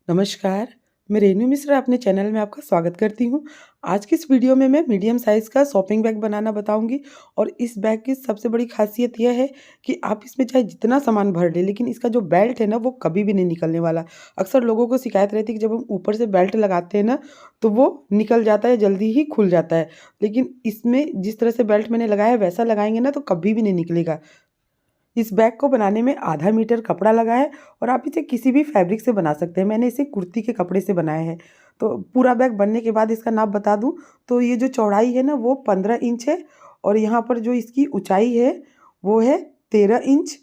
नमस्कार, मैं रेनू मिश्रा अपने चैनल में आपका स्वागत करती हूँ। आज की इस वीडियो में मैं मीडियम साइज़ का शॉपिंग बैग बनाना बताऊँगी और इस बैग की सबसे बड़ी ख़ासियत यह है कि आप इसमें चाहे जितना सामान भर लें, लेकिन इसका जो बेल्ट है ना, वो कभी भी नहीं निकलने वाला। अक्सर लोगों को शिकायत रहती है कि जब हम ऊपर से बेल्ट लगाते हैं ना, तो वो निकल जाता है, जल्दी ही खुल जाता है। लेकिन इसमें जिस तरह से बेल्ट मैंने लगाया है, वैसा लगाएँगे ना, तो कभी भी नहीं निकलेगा। इस बैग को बनाने में आधा मीटर कपड़ा लगा है और आप इसे किसी भी फैब्रिक से बना सकते हैं। मैंने इसे कुर्ती के कपड़े से बनाया है। तो पूरा बैग बनने के बाद इसका नाप बता दूँ, तो ये जो चौड़ाई है ना, वो 15 इंच है और यहाँ पर जो इसकी ऊँचाई है वो है 13 इंच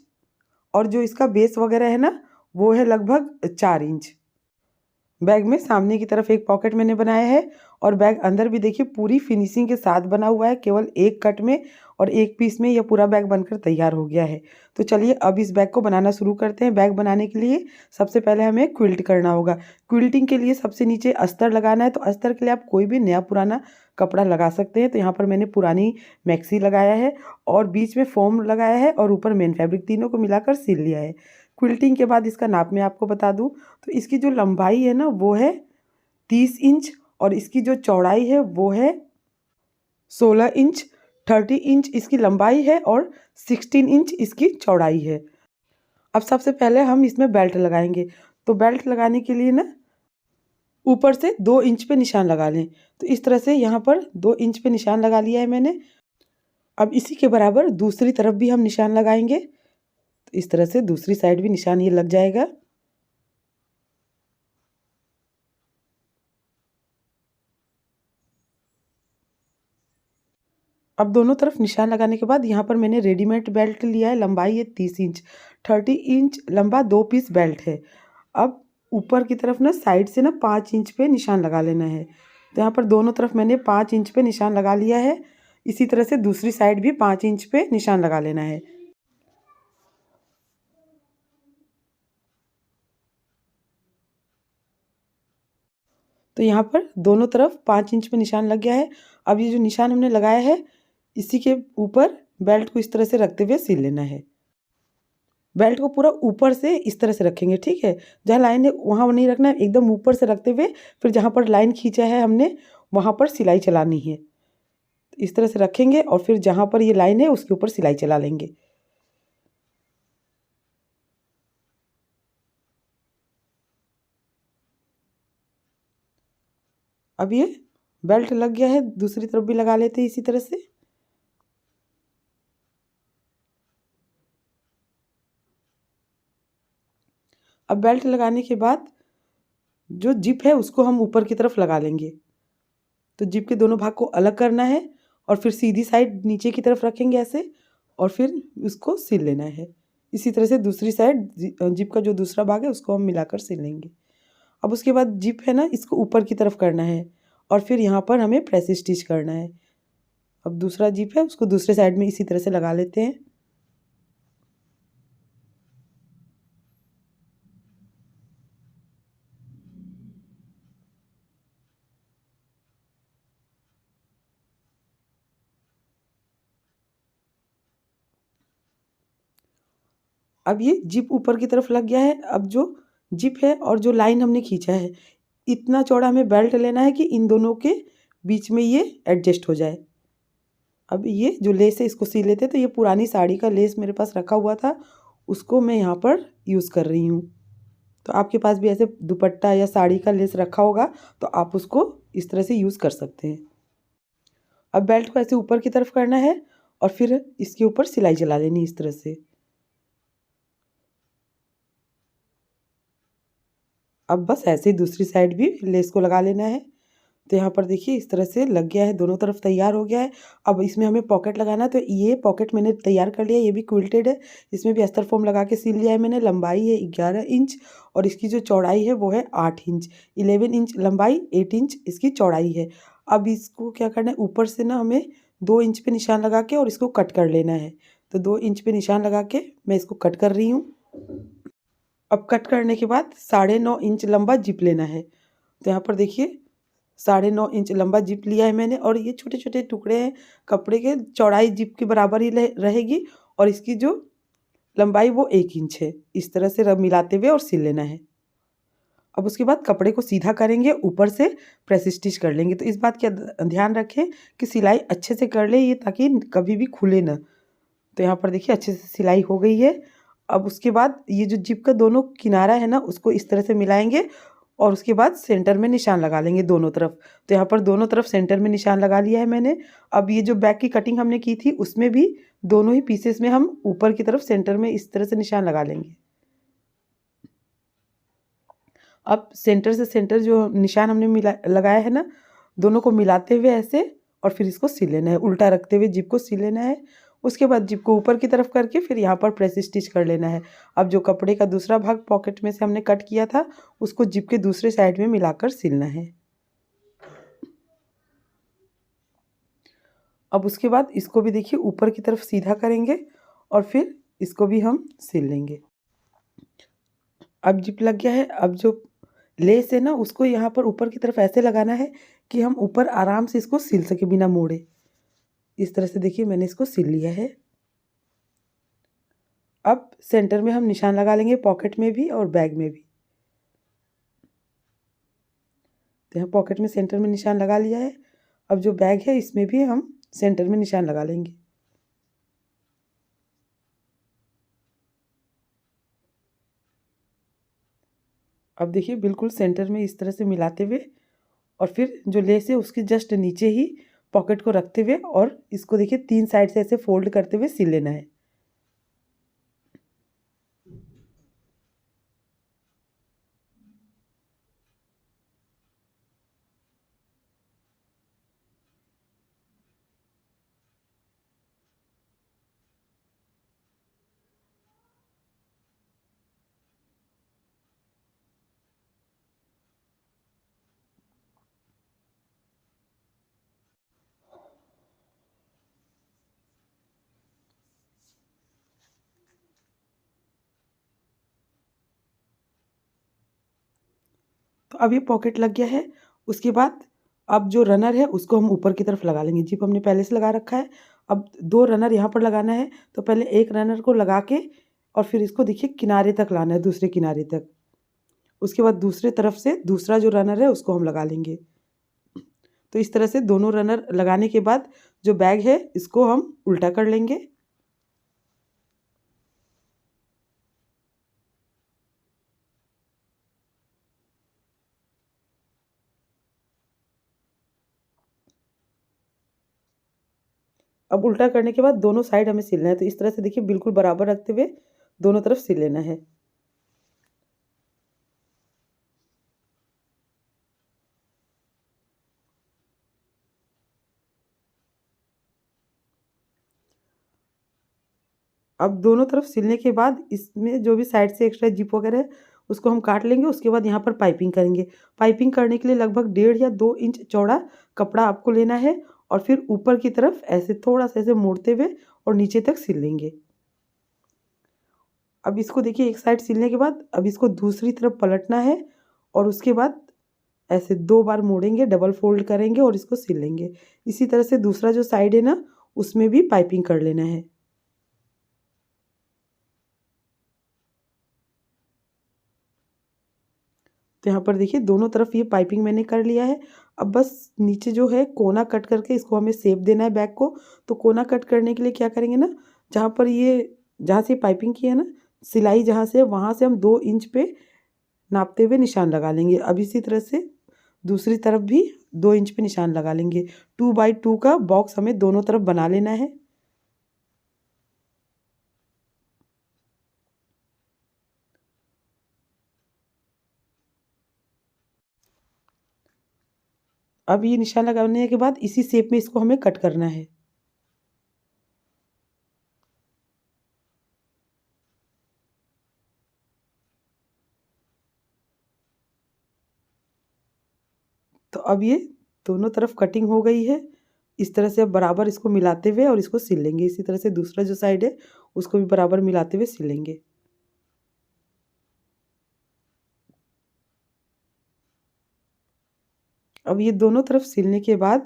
और जो इसका बेस वगैरह है ना, वो है लगभग 4 इंच। बैग में सामने की तरफ एक पॉकेट मैंने बनाया है और बैग अंदर भी देखिए पूरी फिनिशिंग के साथ बना हुआ है, केवल एक कट में और एक पीस में यह पूरा बैग बनकर तैयार हो गया है। तो चलिए अब इस बैग को बनाना शुरू करते हैं। बैग बनाने के लिए सबसे पहले हमें क्विल्ट करना होगा। क्विल्टिंग के लिए सबसे नीचे अस्तर लगाना है, तो अस्तर के लिए आप कोई भी नया पुराना कपड़ा लगा सकते हैं। तो यहाँ पर मैंने पुरानी मैक्सी लगाया है और बीच में फोम लगाया है और ऊपर मेन फैब्रिक, तीनों को मिलाकर सिल लिया है। क्विल्टिंग के बाद इसका नाप मैं आपको बता दूं, तो इसकी जो लंबाई है ना, वो है 30 इंच और इसकी जो चौड़ाई है वो है 16 इंच। 30 इंच इसकी लंबाई है और 16 इंच इसकी चौड़ाई है। अब सबसे पहले हम इसमें बेल्ट लगाएंगे। तो बेल्ट लगाने के लिए ना ऊपर से 2 इंच पे निशान लगा लें। तो इस तरह से यहाँ पर 2 इंच पे निशान लगा लिया है मैंने। अब इसी के बराबर दूसरी तरफ भी हम निशान लगाएंगे। तो इस तरह से दूसरी साइड भी निशान ये लग जाएगा। अब दोनों तरफ निशान लगाने के बाद यहाँ पर मैंने रेडीमेड बेल्ट लिया है। लंबाई है 30 इंच। 30 इंच लंबा 2 पीस बेल्ट है। अब ऊपर की तरफ ना साइड से ना 5 इंच पे निशान लगा लेना है। तो यहाँ पर दोनों तरफ मैंने 5 इंच पे निशान लगा लिया है। इसी तरह से दूसरी साइड भी 5 इंच पे निशान लगा लेना है। तो यहाँ पर दोनों तरफ 5 इंच पे निशान लग गया है। अब ये जो निशान हमने लगाया है, इसी के ऊपर बेल्ट को इस तरह से रखते हुए सिल लेना है। बेल्ट को पूरा ऊपर से इस तरह से रखेंगे, ठीक है। जहाँ लाइन है वहाँ नहीं रखना है, एकदम ऊपर से रखते हुए फिर जहाँ पर लाइन खींचा है हमने, वहाँ पर सिलाई चलानी है। इस तरह से रखेंगे और फिर जहाँ पर ये लाइन है उसके ऊपर सिलाई चला लेंगे। अब ये बेल्ट लग गया है, दूसरी तरफ भी लगा लेते हैं इसी तरह से। अब बेल्ट लगाने के बाद जो जिप है उसको हम ऊपर की तरफ लगा लेंगे। तो जिप के दोनों भाग को अलग करना है और फिर सीधी साइड नीचे की तरफ रखेंगे ऐसे और फिर उसको सिल लेना है। इसी तरह से दूसरी साइड जिप का जो दूसरा भाग है उसको हम मिलाकर सिल लेंगे। अब उसके बाद जिप है ना, इसको ऊपर की तरफ करना है और फिर यहाँ पर हमें प्रेस स्टिच करना है। अब दूसरा जिप है उसको दूसरे साइड में इसी तरह से लगा लेते हैं। अब ये जिप ऊपर की तरफ लग गया है। अब जो जिप है और जो लाइन हमने खींचा है, इतना चौड़ा हमें बेल्ट लेना है कि इन दोनों के बीच में ये एडजस्ट हो जाए। अब ये जो लेस है इसको सी लेते हैं। तो ये पुरानी साड़ी का लेस मेरे पास रखा हुआ था, उसको मैं यहाँ पर यूज़ कर रही हूँ। तो आपके पास भी ऐसे दुपट्टा या साड़ी का लेस रखा होगा तो आप उसको इस तरह से यूज़ कर सकते हैं। अब बेल्ट को ऐसे ऊपर की तरफ करना है और फिर इसके ऊपर सिलाई चला लेनी इस तरह से। अब बस ऐसे ही दूसरी साइड भी लेस को लगा लेना है। तो यहाँ पर देखिए इस तरह से लग गया है, दोनों तरफ तैयार हो गया है। अब इसमें हमें पॉकेट लगाना है। तो ये पॉकेट मैंने तैयार कर लिया, ये भी क्विल्टेड है। इसमें भी अस्तर फोम लगा के सिल लिया है मैंने। लंबाई है 11 इंच और इसकी जो चौड़ाई है वो है 8 इंच। 11 इंच लंबाई, 8 इंच इसकी चौड़ाई है। अब इसको क्या करना है, ऊपर से ना हमें 2 इंच पे निशान लगा के और इसको कट कर लेना है। तो 2 इंच पे निशान लगा के मैं इसको कट कर रही हूँ। अब कट करने के बाद 9.5 इंच लंबा जिप लेना है। तो यहाँ पर देखिए 9.5 इंच लंबा जिप लिया है मैंने और ये छोटे छोटे टुकड़े हैं कपड़े के। चौड़ाई जिप के बराबर ही रहेगी और इसकी जो लंबाई वो 1 इंच है। इस तरह से रब मिलाते हुए और सिल लेना है। अब उसके बाद कपड़े को सीधा करेंगे, ऊपर से प्रेस स्टिच कर लेंगे। तो इस बात का ध्यान रखें कि सिलाई अच्छे से कर ले ये, ताकि कभी भी खुले ना। तो यहाँ पर देखिए अच्छे से सिलाई हो गई है। अब उसके बाद ये जो जिप का दोनों किनारा है ना, उसको इस तरह से मिलाएंगे और उसके बाद सेंटर में निशान लगा लेंगे दोनों तरफ। तो यहाँ पर दोनों तरफ सेंटर में निशान लगा लिया है मैंने। अब ये जो बैक की कटिंग हमने की थी उसमें भी दोनों ही पीसेस में हम ऊपर की तरफ सेंटर में इस तरह से निशान लगा लेंगे। अब सेंटर से सेंटर जो निशान हमने लगाया है ना, दोनों को मिलाते हुए ऐसे, और फिर इसको सिल लेना है, उल्टा रखते हुए जिप को सिल लेना है। उसके बाद जिप को ऊपर की तरफ करके फिर यहाँ पर प्रेस स्टिच कर लेना है। अब जो कपड़े का दूसरा भाग पॉकेट में से हमने कट किया था, उसको जिप के दूसरे साइड में मिलाकर सिलना है। अब उसके बाद इसको भी देखिए ऊपर की तरफ सीधा करेंगे और फिर इसको भी हम सिल लेंगे। अब जिप लग गया है। अब जो लेस है ना, उसको यहाँ पर ऊपर की तरफ ऐसे लगाना है कि हम ऊपर आराम से इसको सिल सके बिना मोड़े। इस तरह से देखिए मैंने इसको सिल लिया है। अब सेंटर में हम निशान लगा लेंगे, पॉकेट में भी और बैग में भी। तो यहाँ पॉकेट में सेंटर में निशान लगा लिया है। अब जो बैग है इसमें भी हम सेंटर में निशान लगा लेंगे। अब देखिए बिल्कुल सेंटर में इस तरह से मिलाते हुए, और फिर जो लेस है उसके जस्ट नीचे ही पॉकेट को रखते हुए, और इसको देखिए 3 साइड से ऐसे फोल्ड करते हुए सिल लेना है। तो अब ये पॉकेट लग गया है। उसके बाद अब जो रनर है उसको हम ऊपर की तरफ लगा लेंगे। जिप हमने पहले से लगा रखा है। अब 2 रनर यहाँ पर लगाना है। तो पहले एक रनर को लगा के और फिर इसको देखिए किनारे तक लाना है, दूसरे किनारे तक। उसके बाद दूसरे तरफ से दूसरा जो रनर है उसको हम लगा लेंगे। तो इस तरह से दोनों रनर लगाने के बाद जो बैग है इसको हम उल्टा कर लेंगे। अब उल्टा करने के बाद दोनों साइड हमें सिलना है। तो इस तरह से देखिए बिल्कुल बराबर रखते हुए दोनों तरफ सिल लेना है। अब दोनों तरफ सिलने के बाद इसमें जो भी साइड से एक्स्ट्रा जिप वगैरह है उसको हम काट लेंगे। उसके बाद यहाँ पर पाइपिंग करेंगे। पाइपिंग करने के लिए लगभग 1.5 या 2 इंच चौड़ा कपड़ा आपको लेना है, और फिर ऊपर की तरफ ऐसे थोड़ा सा ऐसे मोड़ते हुए और नीचे तक सिल लेंगे। अब इसको देखिए एक साइड सिलने के बाद अब इसको दूसरी तरफ पलटना है, और उसके बाद ऐसे 2 बार मोड़ेंगे, डबल फोल्ड करेंगे और इसको सिल लेंगे। इसी तरह से दूसरा जो साइड है ना, उसमें भी पाइपिंग कर लेना है। तो यहाँ पर देखिए दोनों तरफ ये पाइपिंग मैंने कर लिया है। अब बस नीचे जो है कोना कट करके इसको हमें शेप देना है बैक को। तो कोना कट करने के लिए क्या करेंगे ना, जहाँ पर ये जहाँ से पाइपिंग की है ना, सिलाई जहाँ से है वहाँ से हम 2 इंच पे नापते हुए निशान लगा लेंगे। अब इसी तरह से दूसरी तरफ भी 2 इंच पे निशान लगा लेंगे। 2x2 का बॉक्स हमें दोनों तरफ बना लेना है। अब ये निशान लगाने के बाद इसी शेप में इसको हमें कट करना है। तो अब ये दोनों तरफ कटिंग हो गई है। इस तरह से अब बराबर इसको मिलाते हुए और इसको सिल लेंगे। इसी तरह से दूसरा जो साइड है उसको भी बराबर मिलाते हुए सिल लेंगे। अब ये दोनों तरफ सिलने के बाद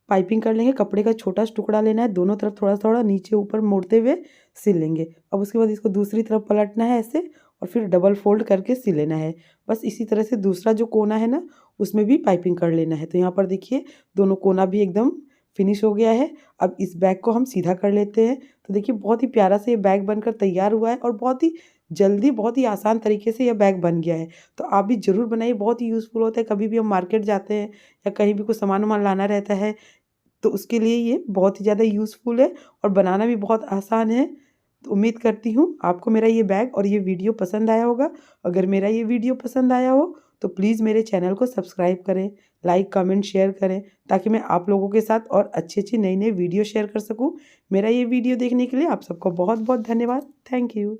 पाइपिंग कर लेंगे। कपड़े का छोटा सा टुकड़ा लेना है, दोनों तरफ थोड़ा थोड़ा नीचे ऊपर मोड़ते हुए सिल लेंगे। अब उसके बाद इसको दूसरी तरफ पलटना है ऐसे, और फिर डबल फोल्ड करके सिल लेना है। बस इसी तरह से दूसरा जो कोना है ना, उसमें भी पाइपिंग कर लेना है। तो यहाँ पर देखिए दोनों कोना भी एकदम फिनिश हो गया है। अब इस बैग को हम सीधा कर लेते हैं। तो देखिए बहुत ही प्यारा से ये बैग बनकर तैयार हुआ है और बहुत ही जल्दी, बहुत ही आसान तरीके से यह बैग बन गया है। तो आप भी ज़रूर बनाइए, बहुत ही यूज़फुल होता है। कभी भी हम मार्केट जाते हैं या कहीं भी कुछ सामान-वामान लाना रहता है, तो उसके लिए ये बहुत ही ज़्यादा यूज़फुल है और बनाना भी बहुत आसान है। तो उम्मीद करती हूँ आपको मेरा ये बैग और ये वीडियो पसंद आया होगा। अगर मेरा ये वीडियो पसंद आया हो तो प्लीज़ मेरे चैनल को सब्सक्राइब करें, लाइक, कमेंट, शेयर करें, ताकि मैं आप लोगों के साथ और अच्छी-अच्छी नई-नई वीडियो शेयर कर सकूँ। मेरा ये वीडियो देखने के लिए आप सबको बहुत-बहुत धन्यवाद। Thank you.